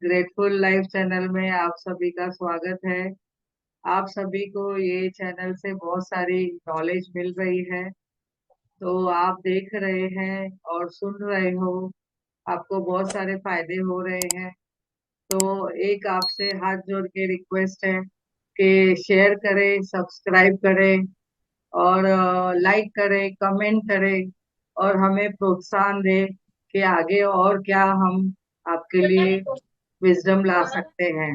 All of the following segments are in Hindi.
ग्रेटफुल लाइफ चैनल में आप सभी का स्वागत है। आप सभी को ये चैनल से बहुत सारी नॉलेज मिल रही है। तो आप देख रहे हैं और सुन रहे हो, आपको बहुत सारे फायदे हो रहे हैं। तो एक आपसे हाथ जोड़ के रिक्वेस्ट है कि शेयर करें, सब्सक्राइब करें और लाइक करें, कमेंट करें और हमें प्रोत्साहन दें कि आगे और क्या हम आपके लिए विजडम ला सकते हैं।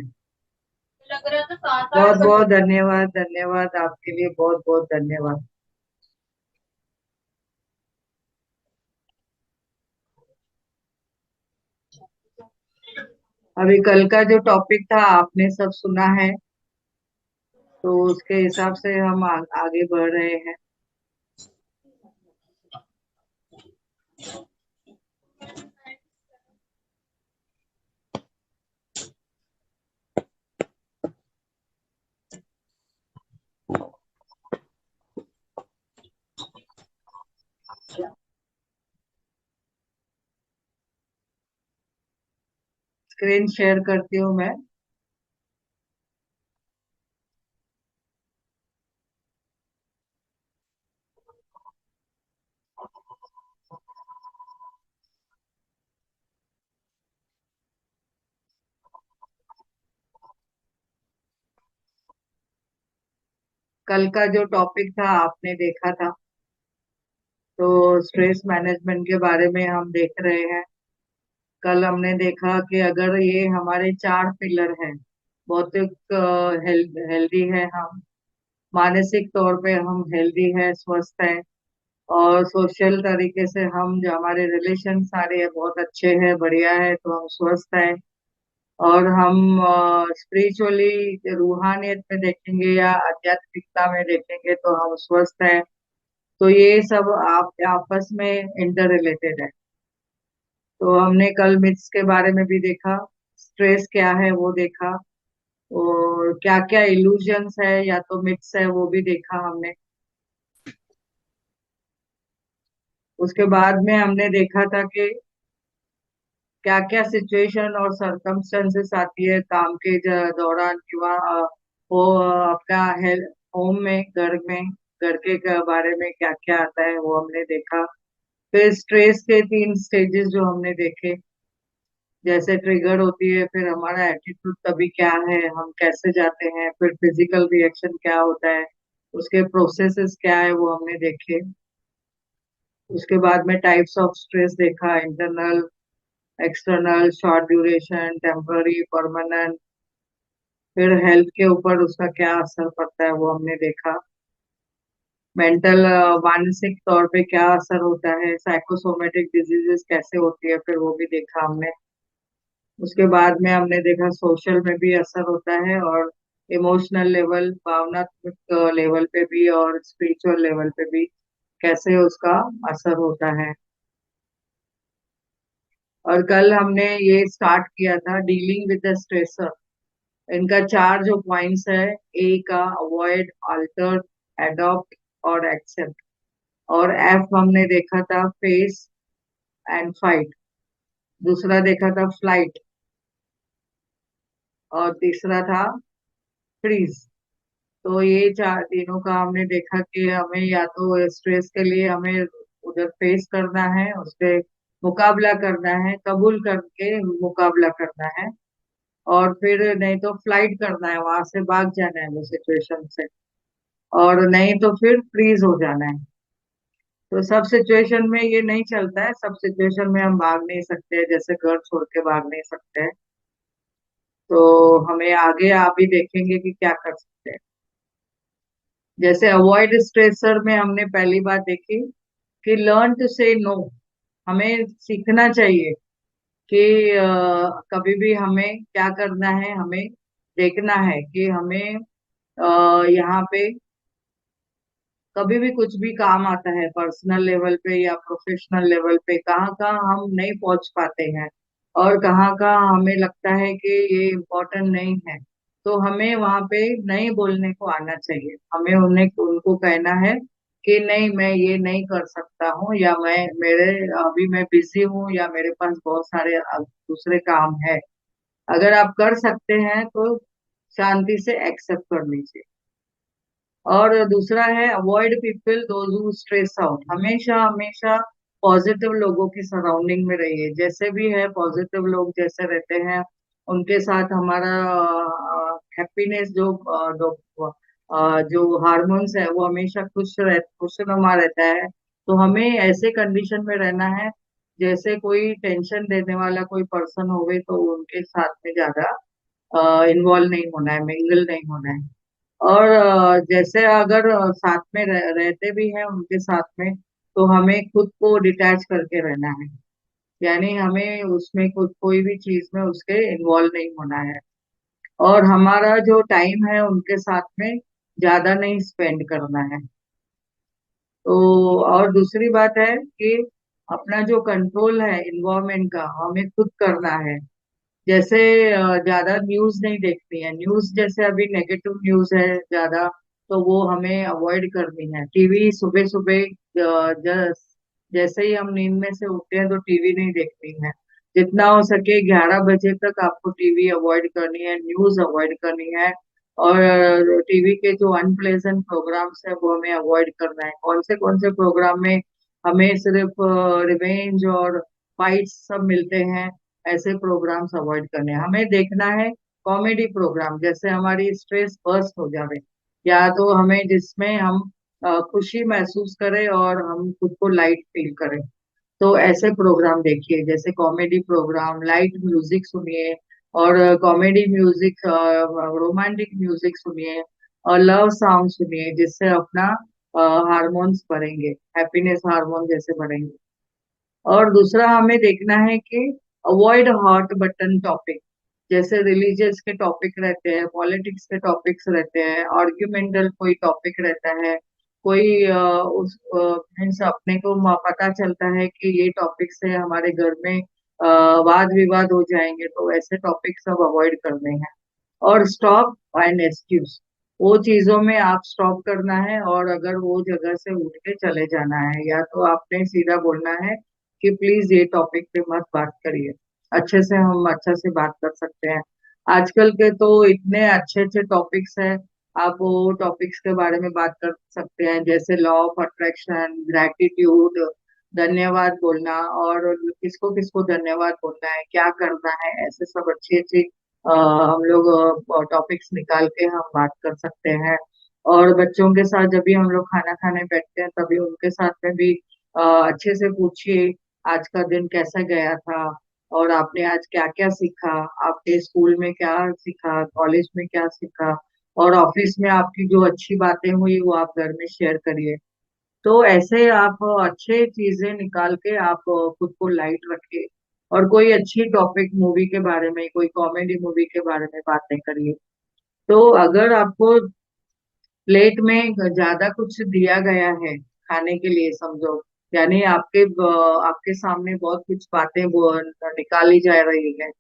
बहुत बहुत धन्यवाद, धन्यवाद आपके लिए, बहुत बहुत धन्यवाद। अभी कल का जो टॉपिक था आपने सब सुना है, तो उसके हिसाब से हम आगे बढ़ रहे हैं। स्क्रीन शेयर करती हूँ मैं। कल का जो टॉपिक था आपने देखा था, तो स्ट्रेस मैनेजमेंट के बारे में हम देख रहे हैं। कल हमने देखा कि अगर ये हमारे चार पिलर हैं, भौतिक हेल्दी है हम, मानसिक तौर पे हम हेल्दी है, स्वस्थ है, और सोशल तरीके से हम, जो हमारे रिलेशन सारे बहुत अच्छे हैं, बढ़िया है, तो हम स्वस्थ हैं। और हम स्पिरिचुअली, रूहानियत में देखेंगे या आध्यात्मिकता में देखेंगे तो हम स्वस्थ हैं। तो ये सब आप आपस में इंटर रिलेटेड है। तो हमने कल मिथ्स के बारे में भी देखा, स्ट्रेस क्या है वो देखा, और क्या क्या इल्यूजन्स है या तो मिथ्स है वो भी देखा हमने। उसके बाद में हमने देखा था कि क्या क्या सिचुएशन और सरकमस्टेंसेस आती है काम के दौरान, कि वहाँ वो आपका हेल्थ, होम में, घर के बारे में क्या क्या आता है वो हमने देखा। फिर स्ट्रेस के तीन स्टेजेस जो हमने देखे, जैसे ट्रिगर होती है, फिर हमारा एटीट्यूड तभी क्या है, हम कैसे जाते हैं, फिर फिजिकल रिएक्शन क्या होता है, उसके प्रोसेसेस क्या है वो हमने देखे। उसके बाद में टाइप्स ऑफ स्ट्रेस देखा, internal, external, short duration, temporary, permanent. फिर हेल्थ के ऊपर उसका क्या असर पड़ता है वो हमने देखा। मेंटल, मानसिक तौर पे क्या असर होता है, साइकोसोमेटिक डिजीजेस कैसे होती है, फिर वो भी देखा हमने। उसके बाद में हमने देखा सोशल में भी असर होता है, और इमोशनल लेवल, भावनात्मक लेवल पे भी, और स्पिरिचुअल लेवल पे भी कैसे उसका असर होता है। और कल हमने ये स्टार्ट किया था डीलिंग विद द स्ट्रेसर। इनका चार जो पॉइंट्स है, ए का अवॉइड, अल्टर, एडॉप्ट और एक्सेप्ट। और एफ हमने देखा था फेस एंड फाइट। दूसरा देखा था फ्लाइट, और तीसरा था फ्रीज। तो ये चार तीनों का हमने देखा कि हमें या तो स्ट्रेस के लिए हमें उधर फेस करना है, उसके मुकाबला करना है, कबूल करके मुकाबला करना है, और फिर नहीं तो फ्लाइट करना है, वहां से भाग जाना है वो सिचुएशन से, और नहीं तो फिर फ्रीज हो जाना है। तो सब सिचुएशन में ये नहीं चलता है, सब सिचुएशन में हम भाग नहीं सकते हैं, जैसे घर छोड़ के भाग नहीं सकते हैं। तो हमें आगे आप भी देखेंगे कि क्या कर सकते हैं। जैसे अवॉइड स्ट्रेसर में हमने पहली बात देखी कि लर्न टू से नो। हमें सीखना चाहिए कि कभी भी हमें क्या करना है, हमें देखना है कि हमें यहाँ पे कभी भी कुछ भी काम आता है, पर्सनल लेवल पे या प्रोफेशनल लेवल पे, कहाँ कहाँ हम नहीं पहुंच पाते हैं, और कहाँ कहाँ हमें लगता है कि ये इम्पोर्टेंट नहीं है। तो हमें वहां पे नहीं बोलने को आना चाहिए, हमें उन्हें उनको कहना है कि नहीं, मैं ये नहीं कर सकता हूँ, या मैं मेरे अभी मैं बिजी हूँ, या मेरे पास बहुत सारे दूसरे काम है। अगर आप कर सकते हैं तो शांति से एक्सेप्ट कर लीजिए। और दूसरा है avoid people those who stress out. हमेशा हमेशा पॉजिटिव लोगों की सराउंडिंग में रहिए। जैसे भी है पॉजिटिव लोग जैसे रहते हैं उनके साथ हमारा हैप्पीनेस जो हार्मोन्स है वो हमेशा खुशनुमा रहता है। तो हमें ऐसे कंडीशन में रहना है जैसे कोई टेंशन देने वाला कोई पर्सन होवे तो उनके साथ में ज्यादा इन्वॉल्व नहीं होना है, मिंगल नहीं होना है। और जैसे अगर साथ में रहते भी हैं उनके साथ में तो हमें खुद को डिटैच करके रहना है। यानी हमें उसमें कोई भी चीज में उसके इन्वॉल्व नहीं होना है। और हमारा जो टाइम है उनके साथ में ज्यादा नहीं स्पेंड करना है। तो और दूसरी बात है कि अपना जो कंट्रोल है इन्वायरमेंट का हमें खुद करना है। जैसे ज्यादा न्यूज नहीं देखती है। न्यूज जैसे अभी नेगेटिव न्यूज है ज्यादा, तो वो हमें अवॉइड करनी है। टीवी सुबह सुबह जैसे ही हम नींद में से उठते हैं तो टीवी नहीं देखनी है। जितना हो सके 11 बजे तक आपको टीवी अवॉइड करनी है, न्यूज अवॉइड करनी है। और टीवी के जो अनप्लेजेंट प्रोग्राम्स है वो हमें अवॉइड करना है। कौन से प्रोग्राम में हमें सिर्फ रिवेंज और फाइट्स सब मिलते हैं, ऐसे प्रोग्राम्स अवॉइड करने हैं। हमें देखना है कॉमेडी प्रोग्राम जैसे हमारी स्ट्रेस बर्स्ट हो जाए, या तो हमें जिसमें हम खुशी महसूस करें और हम खुद को लाइट फील करें। तो ऐसे प्रोग्राम देखिए जैसे कॉमेडी प्रोग्राम, लाइट म्यूजिक सुनिए। और कॉमेडी म्यूजिक, रोमांटिक म्यूजिक सुनिए और लव सॉन्ग सुनिए जिससे अपना हार्मोन्स बढ़ेंगे, हैप्पीनेस हार्मोन जैसे बढ़ेंगे। और दूसरा हमें देखना है कि अवॉइड हॉट बटन टॉपिक। जैसे रिलीजियस के टॉपिक रहते हैं, पॉलिटिक्स के टॉपिक्स रहते हैं, आर्ग्यूमेंटल कोई टॉपिक रहता है, कोई उस मीन्स अपने को पता चलता है कि ये टॉपिक से हमारे घर में वाद विवाद हो जाएंगे, तो ऐसे टॉपिक सब अवॉइड करने हैं। और स्टॉप एंड एक्सक्यूज, वो चीजों में आप स्टॉप करना है और अगर वो जगह से उठ के चले जाना है, या तो आपने सीधा बोलना है कि प्लीज ये टॉपिक पे मत बात करिए। अच्छे से हम अच्छा से बात कर सकते हैं। आजकल के तो इतने अच्छे अच्छे टॉपिक्स हैं, आप वो टॉपिक्स के बारे में बात कर सकते हैं जैसे लॉ ऑफ अट्रैक्शन, ग्रैटिट्यूड, धन्यवाद बोलना, और किसको किसको धन्यवाद बोलना है, क्या करना है, ऐसे सब अच्छी अच्छी हम लोग टॉपिक्स निकाल के हम बात कर सकते हैं। और बच्चों के साथ जब भी हम लोग खाना खाने बैठते हैं तभी उनके साथ में भी अच्छे से पूछिए आज का दिन कैसा गया था, और आपने आज क्या क्या सीखा, आपके स्कूल में क्या सीखा, कॉलेज में क्या सीखा, और ऑफिस में आपकी जो अच्छी बातें हुई वो आप घर में शेयर करिए। तो ऐसे आप अच्छे चीजें निकाल के आप खुद को लाइट रखिए। और कोई अच्छी टॉपिक मूवी के बारे में, कोई कॉमेडी मूवी के बारे में बातें करिए। तो अगर आपको प्लेट में ज्यादा कुछ दिया गया है खाने के लिए समझो, यानी आपके सामने बहुत कुछ बातें वो निकाली जा रही है,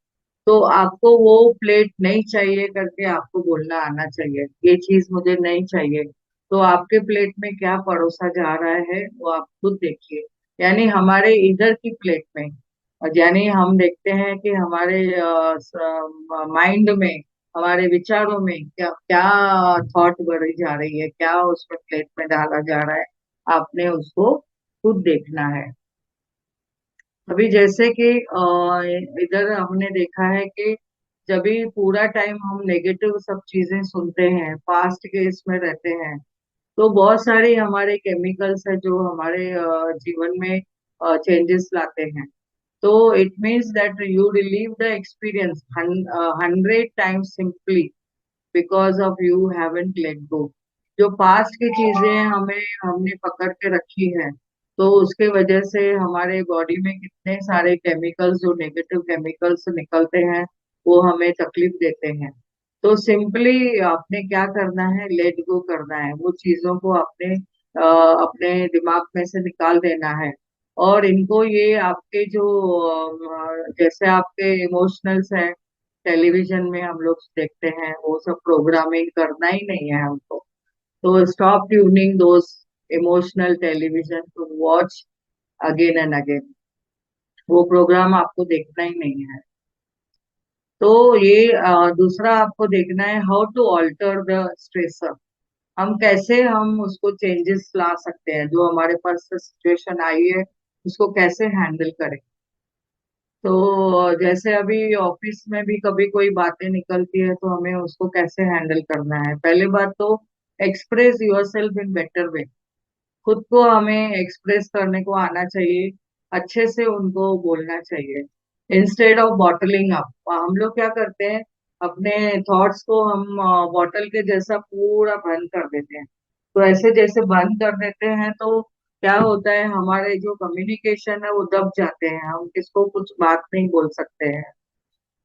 तो आपको वो प्लेट नहीं चाहिए करके आपको बोलना आना चाहिए, ये चीज मुझे नहीं चाहिए। तो आपके प्लेट में क्या परोसा जा रहा है वो आप खुद देखिए। यानी हमारे इधर की प्लेट में, यानी हम देखते हैं कि हमारे माइंड में, हमारे विचारों में क्या क्या थॉट बढ़ी जा रही है, क्या उसमें प्लेट में डाला जा रहा है, आपने उसको खुद देखना है। अभी जैसे कि इधर हमने देखा है कि जब भी पूरा टाइम हम नेगेटिव सब चीजें सुनते हैं, पास्ट के इसमें रहते हैं, तो बहुत सारे हमारे केमिकल्स है जो हमारे जीवन में चेंजेस लाते हैं। तो it means that you relieve the experience 100 times simply because of you haven't let go. जो पास्ट की चीजें हमें हमने पकड़ के रखी है, तो उसके वजह से हमारे बॉडी में कितने सारे केमिकल्स, जो नेगेटिव केमिकल्स निकलते हैं, वो हमें तकलीफ देते हैं। तो सिंपली आपने क्या करना है, लेट गो करना है, वो चीजों को अपने दिमाग में से निकाल देना है। और इनको ये आपके जो जैसे आपके इमोशनल्स हैं, टेलीविजन में हम लोग देखते हैं, वो सब प्रोग्रामिंग करना ही नहीं है हमको। तो stop tuning those emotional television to watch again and again. वो प्रोग्राम आपको देखना ही नहीं है। तो ये दूसरा आपको देखना है, how to alter the stressor. हम उसको चेंजेस ला सकते हैं, जो हमारे पास सिचुएशन आई है उसको कैसे हैंडल करें। तो जैसे अभी ऑफिस में भी कभी कोई बातें निकलती है तो हमें उसको कैसे हैंडल करना है। पहले बात तो express your self in better way. खुद को हमें एक्सप्रेस करने को आना चाहिए, अच्छे से उनको बोलना चाहिए, इंस्टेड ऑफ बॉटलिंग अप। हम लोग क्या करते हैं, अपने थॉट्स को हम बॉटल के जैसा पूरा बंद कर देते हैं। तो ऐसे जैसे बंद कर देते हैं तो क्या होता है, हमारे जो कम्युनिकेशन है वो दब जाते हैं, हम किसको कुछ बात नहीं बोल सकते हैं।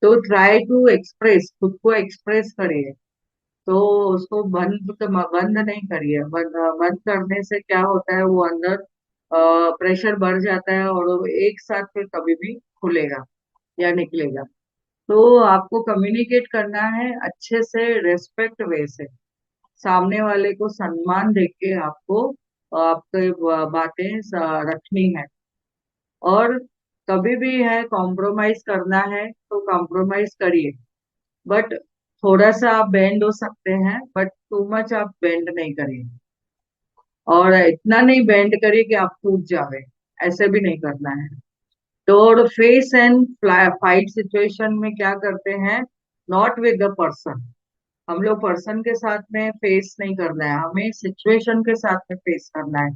तो ट्राई टू एक्सप्रेस, खुद को एक्सप्रेस करिए। तो उसको बंद नहीं करिए। बंद करने से क्या होता है, वो अंदर प्रेशर बढ़ जाता है और वो एक साथ फिर कभी भी खुलेगा या निकलेगा। तो आपको कम्युनिकेट करना है अच्छे से, रेस्पेक्ट वे से, सामने वाले को सम्मान देके आपको आपके बातें रखनी है। और कभी भी है कॉम्प्रोमाइज करना है तो कॉम्प्रोमाइज करिए, बट थोड़ा सा आप बेंड हो सकते हैं, बट टू मच आप बेंड नहीं करिए। और इतना नहीं बेंड करिए कि आप टूट जावे, ऐसे भी नहीं करना है। तो फेस एंड फाइट सिचुएशन में क्या करते हैं, नॉट विद द पर्सन। हम लोग पर्सन के साथ में फेस नहीं करना है, हमें सिचुएशन के साथ में फेस करना है।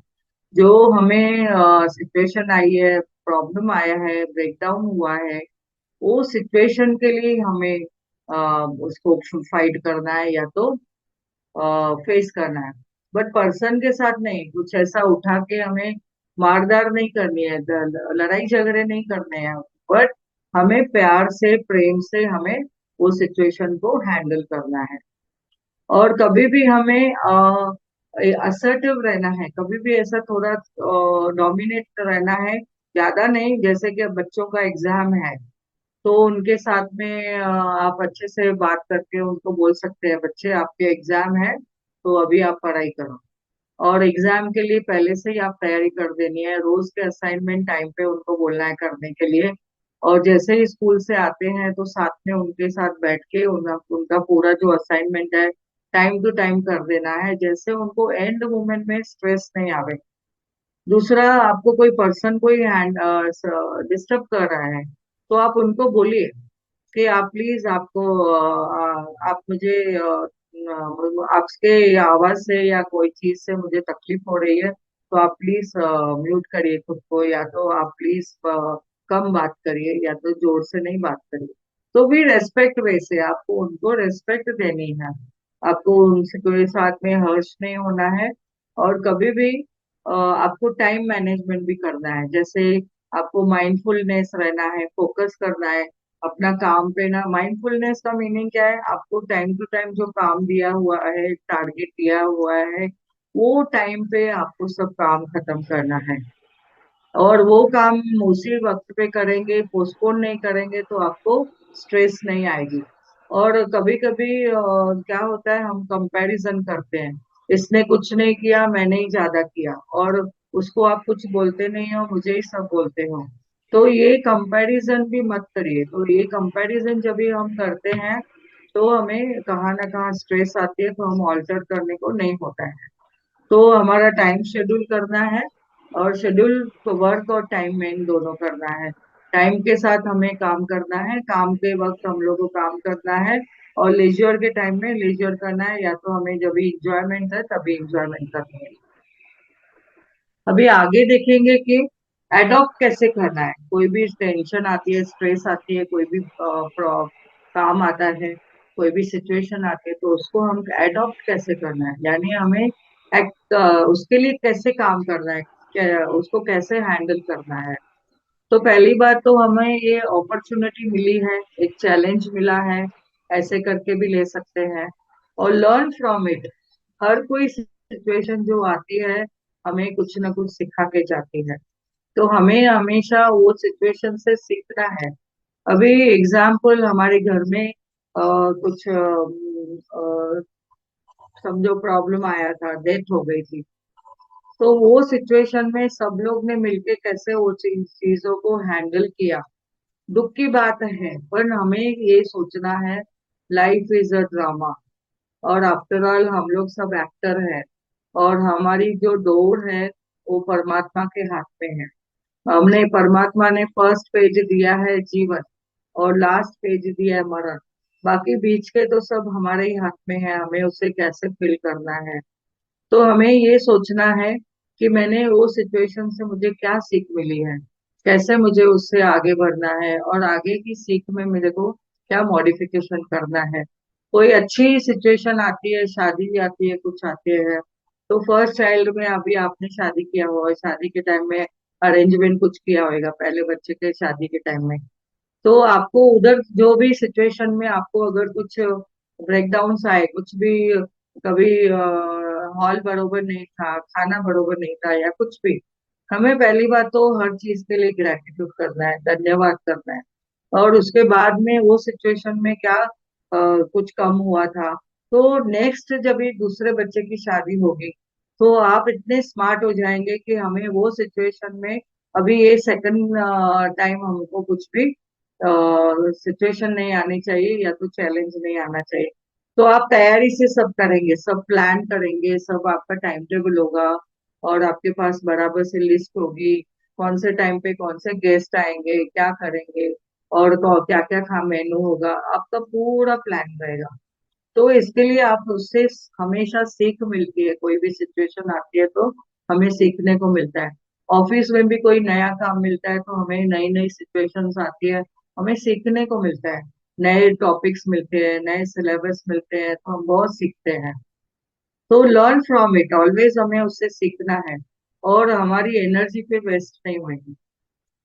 जो हमें सिचुएशन आई है, प्रॉब्लम आया है, ब्रेकडाउन हुआ है, वो सिचुएशन के लिए हमें उसको फाइट करना है या तो फेस करना है। बट पर्सन के साथ नहीं, कुछ ऐसा उठा के हमें मारदार नहीं करनी है, लड़ाई झगड़े नहीं करने हैं। बट हमें प्यार से, प्रेम से हमें वो सिचुएशन को हैंडल करना है। और कभी भी हमें असर्टिव रहना है, कभी भी ऐसा थोड़ा डोमिनेट रहना है, ज्यादा नहीं। जैसे कि अब बच्चों का एग्जाम है तो उनके साथ में आप अच्छे से बात करके उनको बोल सकते हैं, बच्चे आपके एग्जाम है तो अभी आप पढ़ाई करो। और एग्जाम के लिए पहले से ही आप तैयारी कर देनी है, रोज के असाइनमेंट टाइम पे उनको बोलना है करने के लिए। और जैसे ही स्कूल से आते हैं तो साथ में उनके साथ बैठ के उनका पूरा जो असाइनमेंट है टाइम टू टाइम कर देना है, जैसे उनको एंड मोमेंट में स्ट्रेस नहीं आवे। दूसरा, आपको कोई पर्सन कोई हैंड डिस्टर्ब कर रहा है तो आप उनको बोलिए कि आप प्लीज, आपको आप मुझे आपके आवाज से या कोई चीज से मुझे तकलीफ हो रही है, तो आप प्लीज म्यूट करिए खुद को, या तो आप प्लीज कम बात करिए, या तो जोर से नहीं बात करिए। तो भी रेस्पेक्ट वे से आपको उनको रेस्पेक्ट देनी है। आपको उनसे कोई साथ में हर्ष नहीं होना है। और कभी भी आपको टाइम मैनेजमेंट भी करना है। जैसे आपको माइंडफुलनेस रहना है, फोकस करना है अपना काम पे ना। माइंडफुलनेस का मीनिंग क्या है, आपको टाइम टू टाइम जो काम दिया हुआ है, टारगेट दिया हुआ है, वो टाइम पे आपको सब काम खत्म करना है। और वो काम उसी वक्त पे करेंगे, पोस्टपोन नहीं करेंगे तो आपको स्ट्रेस नहीं आएगी। और कभी कभी क्या होता है, हम कंपैरिजन करते हैं, इसने कुछ नहीं किया मैंने ही ज्यादा किया, और उसको आप कुछ बोलते नहीं हो, मुझे ही सब बोलते हो। तो ये कंपैरिजन भी मत करिए। तो ये कंपैरिजन जब भी हम करते हैं तो हमें कहाँ ना कहाँ स्ट्रेस आती है, तो हम ऑल्टर करने को नहीं होता है। तो हमारा टाइम शेड्यूल करना है, और शेड्यूल वर्क और टाइम में इन दोनों करना है। टाइम के साथ हमें काम करना है, काम के वक्त हम लोग को काम करना है, और लेजर के टाइम में लेजर करना है, या तो हमें जब भी इंजॉयमेंट है तभी इंजॉयमेंट करनी है। अभी आगे देखेंगे कि एडॉप्ट कैसे करना है। कोई भी टेंशन आती है, स्ट्रेस आती है, कोई भी काम आता है, कोई भी सिचुएशन आती है, तो उसको हम एडॉप्ट कैसे करना है, यानी हमें उसके लिए कैसे काम करना है, उसको कैसे हैंडल करना है। तो पहली बात तो हमें ये अपॉर्चुनिटी मिली है, एक चैलेंज मिला है, ऐसे करके भी ले सकते हैं। और लर्न फ्रॉम इट। हर कोई सिचुएशन जो आती है हमें कुछ ना कुछ सिखा के जाती है। तो हमें हमेशा वो सिचुएशन से सीखना है। अभी एग्जाम्पल, हमारे घर में कुछ समझो प्रॉब्लम आया था, डेथ हो गई थी। तो वो सिचुएशन में सब लोग ने मिलके कैसे वो चीजों को हैंडल किया, दुख की बात है, पर हमें ये सोचना है, लाइफ इज अ ड्रामा, और आफ्टर ऑल हम लोग सब एक्टर हैं, और हमारी जो डोर है वो परमात्मा के हाथ में है। हमने परमात्मा ने फर्स्ट पेज दिया है जीवन, और लास्ट पेज दिया है मरण। बाकी बीच के तो सब हमारे ही हाथ में है, हमें उसे कैसे फिल करना है। तो हमें ये सोचना है कि मैंने वो सिचुएशन से मुझे क्या सीख मिली है, कैसे मुझे उससे आगे बढ़ना है, और आगे की सीख में मेरे को क्या मॉडिफिकेशन करना है। कोई अच्छी सिचुएशन आती है, शादी आती है, कुछ आती है, तो फर्स्ट चाइल्ड में अभी आपने शादी किया हुआ है, शादी के टाइम में अरेंजमेंट कुछ किया होगा पहले बच्चे के शादी के टाइम में, तो आपको उधर जो भी सिचुएशन में आपको अगर कुछ ब्रेकडाउन आए, कुछ भी, कभी हॉल बरोबर नहीं था, खाना बरोबर नहीं था, या कुछ भी, हमें पहली बात तो हर चीज के लिए ग्रेटिट्यूड करना है, धन्यवाद करना है। और उसके बाद में वो सिचुएशन में क्या कुछ कम हुआ था, तो नेक्स्ट जब ये दूसरे बच्चे की शादी होगी, तो आप इतने स्मार्ट हो जाएंगे कि हमें वो सिचुएशन में अभी ये सेकंड टाइम हमको कुछ भी सिचुएशन नहीं आनी चाहिए, या तो चैलेंज नहीं आना चाहिए। तो आप तैयारी से सब करेंगे, सब प्लान करेंगे, सब आपका टाइम टेबल होगा, और आपके पास बराबर से लिस्ट होगी, कौन से टाइम पे कौन से गेस्ट आएंगे, क्या करेंगे, और तो क्या क्या खा मेनू होगा, आपका पूरा प्लान रहेगा। तो इसके लिए आप उससे हमेशा सीख मिलती है, कोई भी सिचुएशन आती है तो हमें सीखने को मिलता है। ऑफिस में भी कोई नया काम मिलता है तो हमें नई नई सिचुएशंस आती है, हमें सीखने को मिलता है, नए टॉपिक्स मिलते हैं, नए सिलेबस मिलते हैं, तो हम बहुत सीखते हैं। तो लर्न फ्रॉम इट, ऑलवेज हमें उससे सीखना है, और हमारी एनर्जी पे वेस्ट नहीं होगी।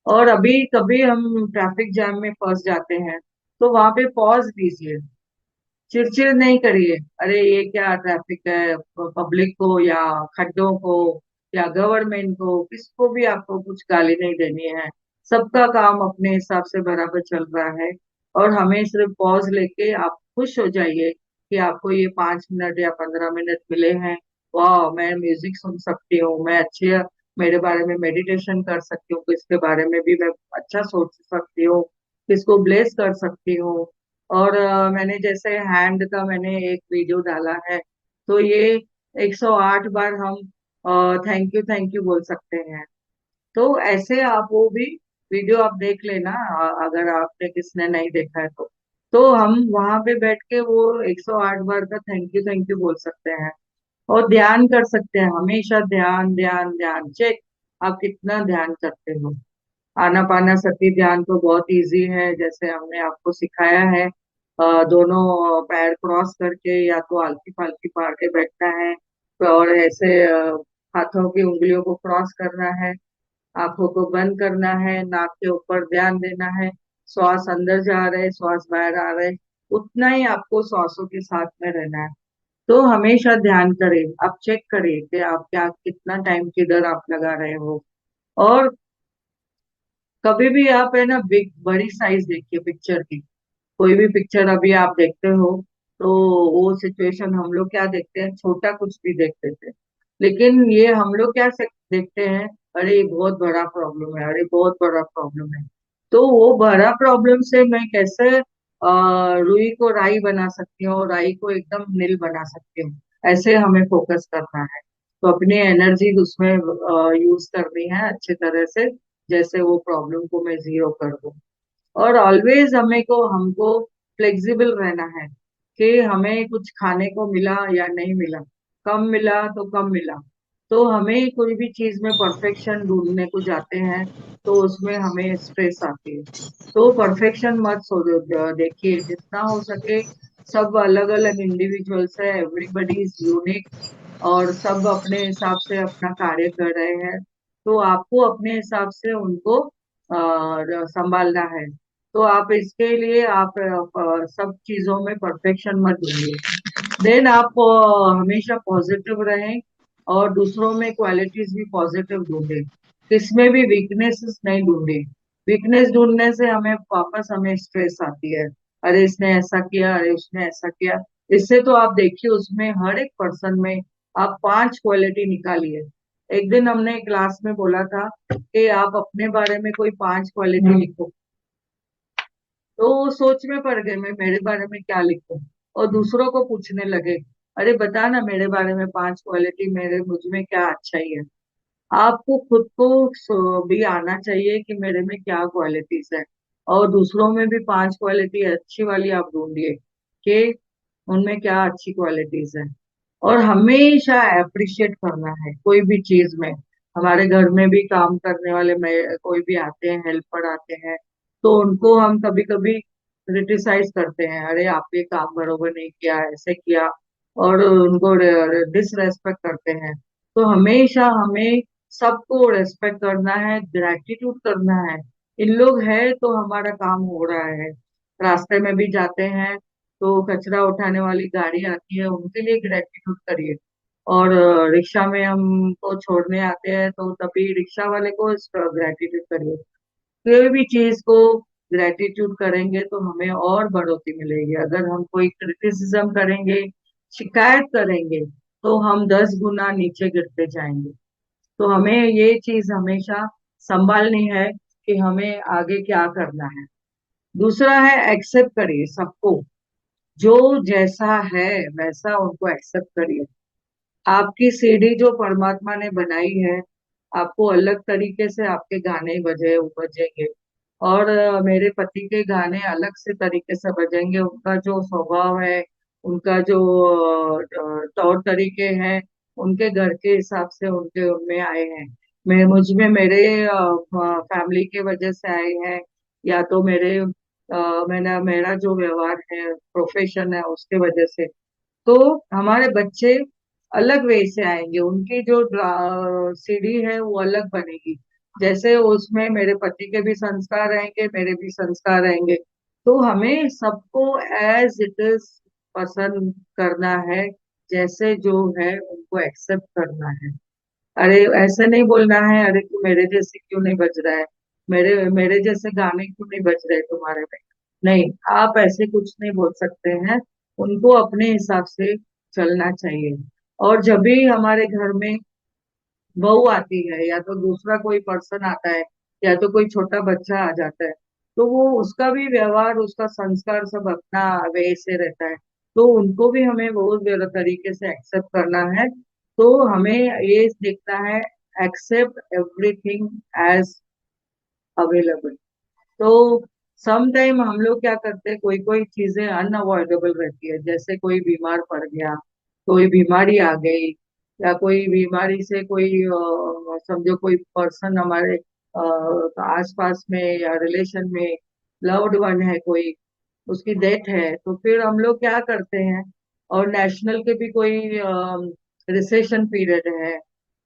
और अभी कभी हम ट्रैफिक जैम में फंस जाते हैं, तो वहां पे पॉज दीजिए, चिड़चिड़ नहीं करिए, अरे ये क्या ट्रैफिक है, पब्लिक को या खड्डों को या गवर्नमेंट को, किसको भी आपको कुछ गाली नहीं देनी है। सबका काम अपने हिसाब से बराबर चल रहा है, और हमें सिर्फ पॉज लेके आप खुश हो जाइए कि आपको ये 5 मिनट या 15 मिनट मिले हैं। वाह, मैं म्यूजिक सुन सकती हूँ, मैं अच्छे मेरे बारे में मेडिटेशन कर सकती हूँ, किसके बारे में भी मैं अच्छा सोच सकती हूँ, किसको ब्लेस कर सकती हूँ। और मैंने जैसे हैंड का मैंने एक वीडियो डाला है, तो ये 108 बार हम थैंक यू बोल सकते हैं। तो ऐसे आप वो भी वीडियो आप देख लेना, अगर आपने किसने नहीं देखा है तो हम वहां पे बैठ के वो 108 बार का थैंक यू बोल सकते हैं। और ध्यान कर सकते हैं, हमेशा ध्यान ध्यान ध्यान, चेक आप कितना ध्यान करते हो। आनापाना सती ध्यान तो बहुत इजी है, जैसे हमने आपको सिखाया है। दोनों पैर क्रॉस करके या तो आलती पालती मार के बैठना है, और ऐसे हाथों की उंगलियों को क्रॉस करना है, आंखों को बंद करना है, नाक के ऊपर ध्यान देना है, श्वास अंदर जा रहे, श्वास बाहर आ रहे, उतना ही आपको श्वासों के साथ में रहना है। तो हमेशा ध्यान करें, आप चेक करें कि आप क्या कितना टाइम किधर आप लगा रहे हो। और कभी भी आप है ना बिग बड़ी साइज देखिए पिक्चर की, कोई भी पिक्चर अभी आप देखते हो, तो वो सिचुएशन हम लोग क्या देखते हैं, छोटा कुछ भी देखते थे, लेकिन ये हम लोग क्या देखते हैं, अरे ये बहुत बड़ा प्रॉब्लम है, अरे बहुत बड़ा प्रॉब्लम है। तो वो बड़ा प्रॉब्लम से मैं कैसे रुई को राई बना सकती हूँ, राई को एकदम नील बना सकती हूँ, ऐसे हमें फोकस करना है। तो अपनी एनर्जी उसमें यूज करनी है अच्छी तरह से, जैसे वो प्रॉब्लम को मैं जीरो कर दूं। और ऑलवेज हमें को हमको फ्लेक्सिबल रहना है, कि हमें कुछ खाने को मिला या नहीं मिला, कम मिला तो कम मिला, तो हमें कोई भी चीज में परफेक्शन ढूंढने को जाते हैं, तो उसमें हमें स्ट्रेस आती है। तो परफेक्शन मत देखिए, जितना हो सके सब अलग अलग इंडिविजुअल्स है, एवरीबडी इज यूनिक, और सब अपने हिसाब से अपना कार्य कर रहे हैं, तो आपको अपने हिसाब से उनको संभालना है। तो आप इसके लिए आप सब चीजों में परफेक्शन मत ढूंढिए। देन आप हमेशा पॉजिटिव रहें, और दूसरों में क्वालिटीज भी पॉजिटिव ढूंढे, किसमें भी वीकनेसेस नहीं ढूंढे। वीकनेस ढूंढने से हमें वापस हमें स्ट्रेस आती है, अरे इसने ऐसा किया, अरे उसने ऐसा किया। इससे तो आप देखिए उसमें हर एक पर्सन में आप 5 क्वालिटी निकालिए। एक दिन हमने क्लास में बोला था कि आप अपने बारे में कोई 5 क्वालिटी लिखो, तो वो सोच में पड़ गए, मैं मेरे बारे में क्या लिखूं। और दूसरों को पूछने लगे, अरे बता ना मेरे बारे में 5 क्वालिटी, मेरे मुझ में क्या अच्छाई है। आपको खुद को भी आना चाहिए कि मेरे में क्या क्वालिटीज है, और दूसरों में भी 5 क्वालिटी अच्छी वाली आप ढूंढिए कि उनमें क्या अच्छी क्वालिटीज है। और हमेशा अप्रिशिएट करना है कोई भी चीज में। हमारे घर में भी काम करने वाले में कोई भी आते हैं, हेल्पर आते हैं, तो उनको हम कभी कभी क्रिटिसाइज करते हैं, अरे आप ये काम बरोबर नहीं किया, ऐसे किया, और उनको डिसरेस्पेक्ट करते हैं। तो हमेशा हमें सबको रेस्पेक्ट करना है, ग्रेटिट्यूड करना है। इन लोग है तो हमारा काम हो रहा है। रास्ते में भी जाते हैं तो कचरा उठाने वाली गाड़ी आती है, उनके लिए ग्रेटिट्यूड करिए। और रिक्शा में हमको छोड़ने आते हैं तो तभी रिक्शा वाले को ग्रेटिट्यूड करिए। कोई भी चीज को ग्रेटिट्यूड करेंगे तो हमें और बढ़ोतरी मिलेगी। अगर हम कोई क्रिटिसिज्म करेंगे, शिकायत करेंगे, तो हम 10 गुना नीचे गिरते जाएंगे। तो हमें ये चीज हमेशा संभालनी है कि हमें आगे क्या करना है। दूसरा है, एक्सेप्ट करिए सबको, जो जैसा है वैसा उनको एक्सेप्ट करिए। आपकी सीढ़ी जो परमात्मा ने बनाई है, आपको अलग तरीके से आपके गाने बजेंगे। और मेरे पति के गाने अलग से तरीके से बजेंगे। उनका जो स्वभाव है, उनका जो तौर तरीके हैं, उनके घर के हिसाब से उनके उनमें आए हैं। मैं मुझ में मेरे फैमिली के वजह से आए हैं, या तो मेरा मेरा जो व्यवहार है, प्रोफेशन है, उसके वजह से। तो हमारे बच्चे अलग वे से आएंगे, उनकी जो सीढ़ी है वो अलग बनेगी। जैसे उसमें मेरे पति के भी संस्कार रहेंगे, मेरे भी संस्कार रहेंगे। तो हमें सबको एज इट इज पसंद करना है, जैसे जो है उनको एक्सेप्ट करना है। अरे ऐसे नहीं बोलना है, अरे तू मेरे जैसे क्यों नहीं बज रहा है, मेरे मेरे जैसे गाने क्यों नहीं बज रहे तुम्हारे में। नहीं, आप ऐसे कुछ नहीं बोल सकते हैं। उनको अपने हिसाब से चलना चाहिए। और जब भी हमारे घर में बहू आती है, या तो दूसरा कोई पर्सन आता है, या तो कोई छोटा बच्चा आ जाता है, तो वो उसका भी व्यवहार, उसका संस्कार सब अपना वे से रहता है। तो उनको भी हमें वो तरीके से एक्सेप्ट करना है। तो हमें ये देखना है, एक्सेप्ट एवरीथिंग एज अवेलेबल। तो सम टाइम हम लोग क्या करते हैं, कोई कोई चीजें अनअवॉइडेबल रहती है, जैसे कोई बीमार पड़ गया, कोई बीमारी आ गई, या कोई बीमारी से कोई समझो कोई पर्सन हमारे आसपास में या रिलेशन में लव्ड वन है कोई, उसकी डेथ है, तो फिर हम लोग क्या करते हैं। और नेशनल के भी कोई रिसेशन पीरियड है,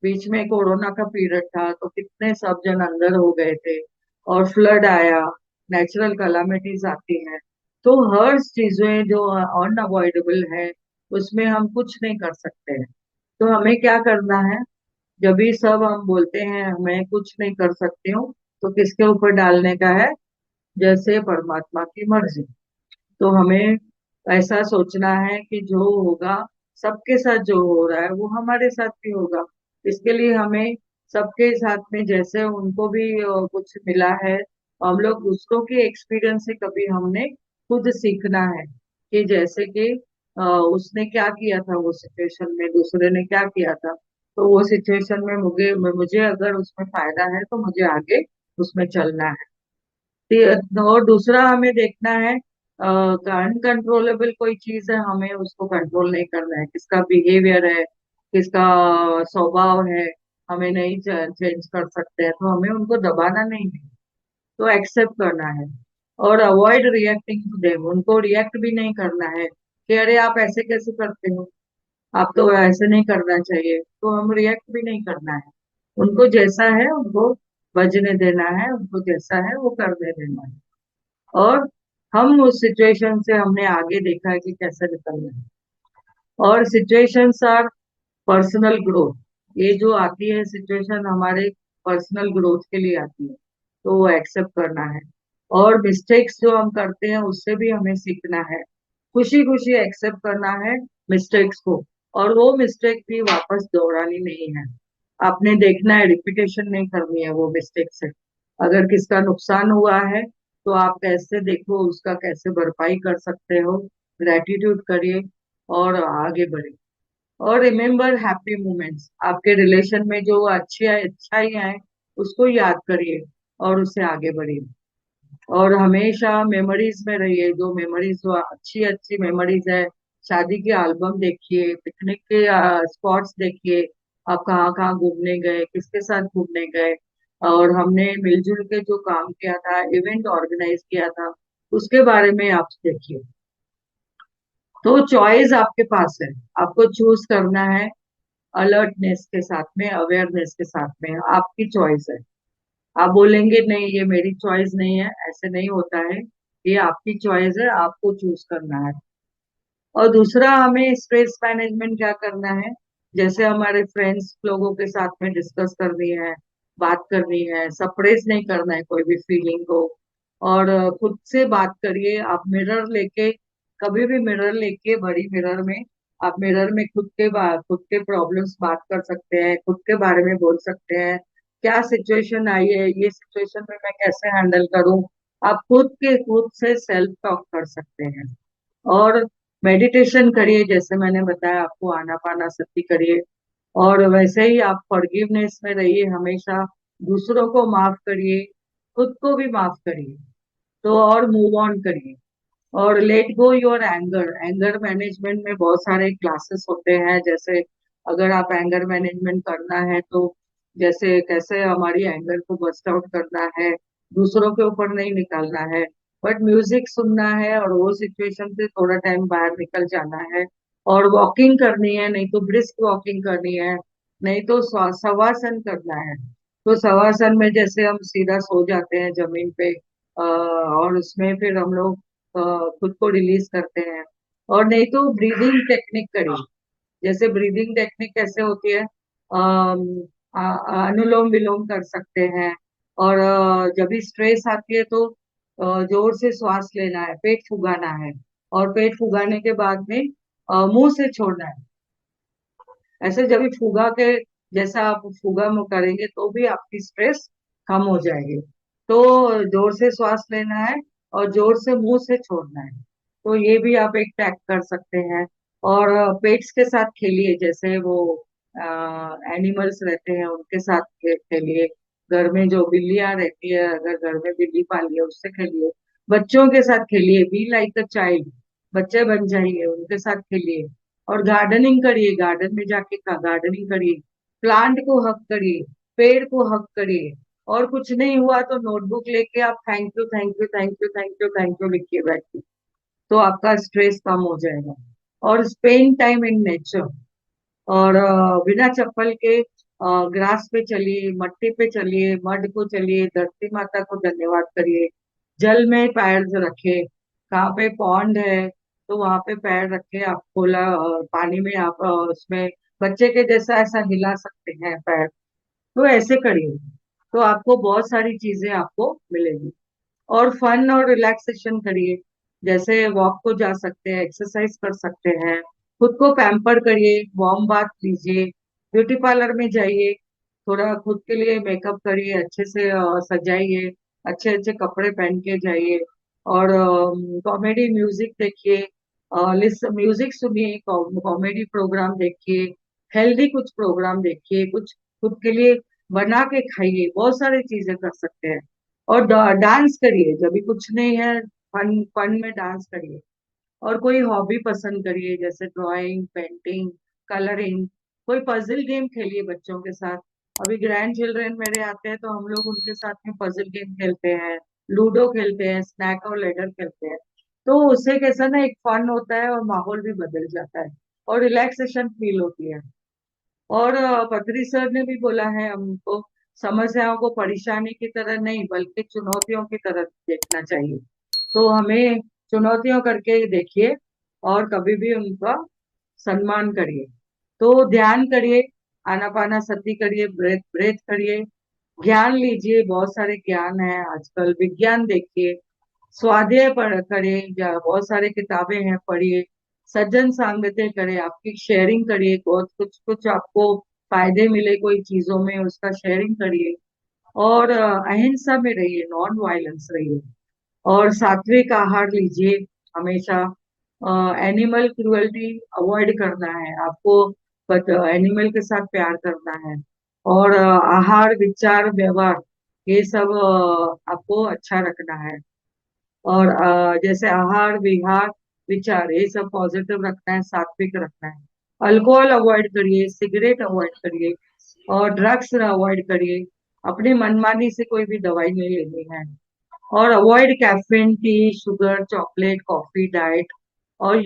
बीच में कोरोना का पीरियड था, तो कितने सब जन अंदर हो गए थे, और फ्लड आया, नेचुरल कलामिटीज आती हैं। तो हर चीजें जो अनअवॉइडेबल है, उसमें हम कुछ नहीं कर सकते हैं। तो हमें क्या करना है, जब भी सब हम बोलते हैं मैं कुछ नहीं कर सकती हूँ, तो किसके ऊपर डालने का है, जैसे परमात्मा की मर्जी। तो हमें ऐसा सोचना है कि जो होगा, सबके साथ जो हो रहा है वो हमारे साथ भी होगा। इसके लिए हमें सबके साथ में जैसे उनको भी कुछ मिला है, हम लोग दूसरों के एक्सपीरियंस से कभी हमने खुद सीखना है कि जैसे कि उसने क्या किया था, वो सिचुएशन में दूसरे ने क्या किया था, तो वो सिचुएशन में मुझे मुझे अगर उसमें फायदा है तो मुझे आगे उसमें चलना है। और दूसरा हमें देखना है, अनकंट्रोलेबल कोई चीज है, हमें उसको कंट्रोल नहीं करना है। किसका बिहेवियर है, किसका स्वभाव है, हमें नहीं चेंज कर सकते हैं, तो हमें उनको दबाना नहीं है, तो एक्सेप्ट करना है। और अवॉइड रिएक्टिंग टू देम, उनको रिएक्ट भी नहीं करना है कि अरे आप ऐसे कैसे करते हो, आप तो ऐसे नहीं करना चाहिए, तो हम रिएक्ट भी नहीं करना है। उनको जैसा है उनको बजने देना है, उनको जैसा है वो करने देना है। और हम उस सिचुएशन से हमने आगे देखा है कि कैसे निकलना है। और सिचुएशंस आर पर्सनल ग्रोथ, ये जो आती है सिचुएशन हमारे पर्सनल ग्रोथ के लिए आती है, तो वो एक्सेप्ट करना है। और मिस्टेक्स जो हम करते हैं उससे भी हमें सीखना है, खुशी खुशी एक्सेप्ट करना है मिस्टेक्स को। और वो मिस्टेक भी वापस दोहरानी नहीं है, आपने देखना है, रिपीटेशन नहीं करनी है वो मिस्टेक से। अगर किसका नुकसान हुआ है, तो आप कैसे देखो उसका कैसे भरपाई कर सकते हो, ग्रेटिट्यूड करिए और आगे बढ़िए। और रिमेम्बर हैप्पी मोमेंट्स, आपके रिलेशन में जो अच्छी अच्छाइयाँ हैं उसको याद करिए और उससे आगे बढ़िए। और हमेशा मेमोरीज में रहिए, जो मेमोरीज जो अच्छी अच्छी मेमोरीज है, शादी के एल्बम देखिए, पिकनिक के स्पॉट्स देखिए, आप कहाँ कहाँ घूमने गए, किसके साथ घूमने गए, और हमने मिलजुल के जो काम किया था, इवेंट ऑर्गेनाइज किया था, उसके बारे में आप देखिए। तो चॉइस आपके पास है, आपको चूज करना है, अलर्टनेस के साथ में, अवेयरनेस के साथ में, आपकी चॉइस है। आप बोलेंगे नहीं ये मेरी चॉइस नहीं है, ऐसे नहीं होता है, ये आपकी चॉइस है, आपको चूज करना है। और दूसरा, हमें स्ट्रेस मैनेजमेंट क्या करना है, जैसे हमारे फ्रेंड्स लोगों के साथ में डिस्कस करनी है, बात करनी है, सप्रेस नहीं करना है कोई भी फीलिंग को। और खुद से बात करिए, आप मिरर लेके, कभी भी मिरर लेके, बड़ी मिरर में, आप मिरर में खुद के प्रॉब्लम्स बात कर सकते हैं, खुद के बारे में बोल सकते हैं, क्या सिचुएशन आई है, ये सिचुएशन में मैं कैसे हैंडल करूं। आप खुद से सेल्फ टॉक कर सकते हैं। और मेडिटेशन करिए, जैसे मैंने बताया आपको, आनापानासती करिए। और वैसे ही आप फॉरगिवनेस में रहिए हमेशा, दूसरों को माफ करिए, खुद को भी माफ करिए। तो और मूव ऑन करिए। और let go your anger, anger management में बहुत सारे क्लासेस होते हैं, जैसे अगर आप एंगर मैनेजमेंट करना है तो जैसे कैसे हमारी एंगर को बस्ट आउट करना है, दूसरों के ऊपर नहीं निकालना है, बट म्यूजिक सुनना है और वो सिचुएशन से थोड़ा टाइम बाहर निकल जाना है। और वॉकिंग करनी है, नहीं तो ब्रिस्क वॉकिंग करनी है, नहीं तो शवासन करना है। तो शवासन में जैसे हम सीधा सो जाते हैं जमीन पे, और उसमें फिर हम लोग खुद को रिलीज करते हैं। और नहीं तो ब्रीदिंग टेक्निक करिए, जैसे ब्रीदिंग टेक्निक कैसे होती है, अनुलोम विलोम कर सकते हैं। और जब भी स्ट्रेस आती है तो जोर से श्वास लेना है, पेट फुगाना है, और पेट फुगाने के बाद में मुंह से छोड़ना है। ऐसे जब भी फुगा के, जैसा आप फुगा में करेंगे तो भी आपकी स्ट्रेस कम हो जाएगी। तो जोर से श्वास लेना है और जोर से मुंह से छोड़ना है। तो ये भी आप एक टैग कर सकते हैं। और पेट्स के साथ खेलिए, जैसे वो एनिमल्स रहते हैं उनके साथ खेलिए। घर में जो बिल्लियां रहती है, अगर घर में बिल्ली पाली है उससे खेलिए। बच्चों के साथ खेलिए, बी लाइक अ चाइल्ड, बच्चे बन जाइए, उनके साथ खेलिए। और गार्डनिंग करिए, गार्डन में जाके गार्डनिंग करिए, प्लांट को हक करिए, पेड़ को हक करिए। और कुछ नहीं हुआ तो नोटबुक लेके आप thank you thank you thank you thank you thank you लिख के बैठिए, तो आपका स्ट्रेस कम हो जाएगा। और स्पेंड टाइम इन नेचर, और बिना चप्पल के ग्रास पे चलिए, मट्टी पे चलिए, मड को चलिए, धरती माता को धन्यवाद करिए। जल में पैर रखे, कहाँ पे पॉन्ड है तो वहां पे पैर रखे, आप खोला पानी में, आप उसमें बच्चे के जैसा ऐसा हिला सकते हैं पैर। तो ऐसे करिए, तो आपको बहुत सारी चीजें आपको मिलेगी। और फन और रिलैक्सेशन करिए, जैसे वॉक को जा सकते हैं, एक्सरसाइज कर सकते हैं, खुद को पैम्पर करिए, वार्म बाथ लीजिए, ब्यूटी पार्लर में जाइए, थोड़ा खुद के लिए मेकअप करिए, अच्छे से सजाइए, अच्छे अच्छे कपड़े पहन के जाइए। और कॉमेडी म्यूजिक देखिए, म्यूजिक सुनिए, कॉमेडी प्रोग्राम देखिए, हेल्दी कुछ प्रोग्राम देखिए, कुछ खुद के लिए बना के खाइए, बहुत सारी चीजें कर सकते हैं। और डांस करिए, जब भी कुछ नहीं है, फन फन में डांस करिए। और कोई हॉबी पसंद करिए, जैसे ड्राइंग, पेंटिंग, कलरिंग, कोई पजल गेम खेलिए बच्चों के साथ। अभी ग्रैंड चिल्ड्रन मेरे आते हैं तो हम लोग उनके साथ में पजल गेम खेलते हैं, लूडो खेलते हैं, स्नैक और लेडर खेलते हैं। तो उससे कैसा ना, एक फन होता है और माहौल भी बदल जाता है, और रिलैक्सेशन फील होती है। और पत्री सर ने भी बोला है हमको, समस्याओं को परेशानी की तरह नहीं बल्कि चुनौतियों की तरह देखना चाहिए। तो हमें चुनौतियों करके देखिए, और कभी भी उनका सम्मान करिए। तो ध्यान करिए, आनापाना सती करिए, ब्रेथ ब्रेथ करिए, ज्ञान लीजिए, बहुत सारे ज्ञान है आजकल, विज्ञान देखिए, स्वाध्याय पढ़ करिए, या बहुत सारे किताबें हैं पढ़िए, सज्जन सांगत्य करें, आपकी शेयरिंग करिए, बहुत कुछ कुछ आपको फायदे मिले कोई चीजों में उसका शेयरिंग करिए। और अहिंसा में रहिए, नॉन वायलेंस रहिए। और सात्विक आहार लीजिए हमेशा। एनिमल क्रुएल्टी अवॉइड करना है आपको, बट एनिमल के साथ प्यार करना है। और आहार विचार व्यवहार ये सब आपको अच्छा रखना है। और जैसे आहार विहार विचार ये सब पॉजिटिव रखना है, सात्विक रखना है। अल्कोहल अवॉइड करिए, सिगरेट अवॉइड करिए, और ड्रग्स अवॉइड करिए। अपनी मनमानी से कोई भी दवाई नहीं लेनी है। और avoid caffeine, T, sugar, chocolate, coffee diet. और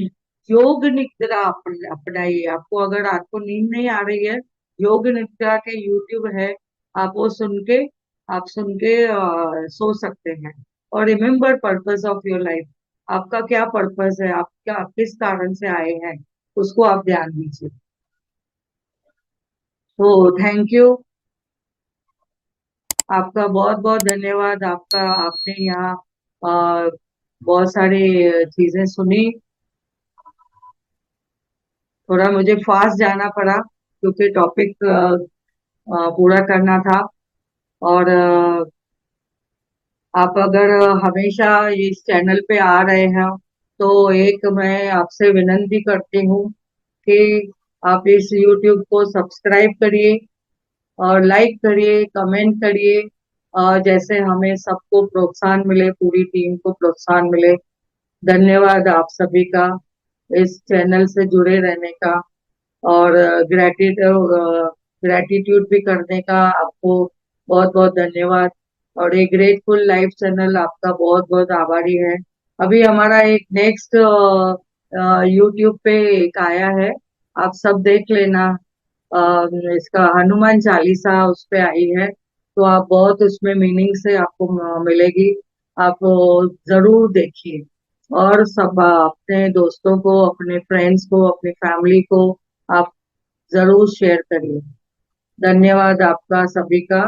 योग निद्रा अपनाइए। आपको अगर रात को नींद नहीं आ रही है, योग निद्रा के यूट्यूब है, आप वो सुन के सो सकते हैं। और remember purpose of your life, आपका क्या पर्पस है, आप क्या किस कारण से आए हैं, उसको आप ध्यान दीजिए। तो थैंक यू, आपका बहुत बहुत धन्यवाद। आपका आपने यहाँ बहुत सारी चीजें सुनी। थोड़ा मुझे फास्ट जाना पड़ा क्योंकि टॉपिक पूरा करना था। और आप अगर हमेशा इस चैनल पे आ रहे हैं तो एक मैं आपसे विनती करती हूँ कि आप इस यूट्यूब को सब्सक्राइब करिए, और लाइक करिए, कमेंट करिए, जैसे हमें सबको प्रोत्साहन मिले, पूरी टीम को प्रोत्साहन मिले। धन्यवाद आप सभी का इस चैनल से जुड़े रहने का। और ग्रेटिट्यूड भी करने का आपको बहुत बहुत धन्यवाद। और एक ग्रेटफुल लाइफ चैनल आपका बहुत बहुत आभारी है। अभी हमारा एक नेक्स्ट यूट्यूब पे एक आया है, आप सब देख लेना। इसका हनुमान चालीसा उस पे आई है, तो आप बहुत उसमें मीनिंग से आपको मिलेगी। आप जरूर देखिए। और सब अपने दोस्तों को, अपने फ्रेंड्स को, अपनी फैमिली को आप जरूर शेयर करिए। धन्यवाद आपका सभी का।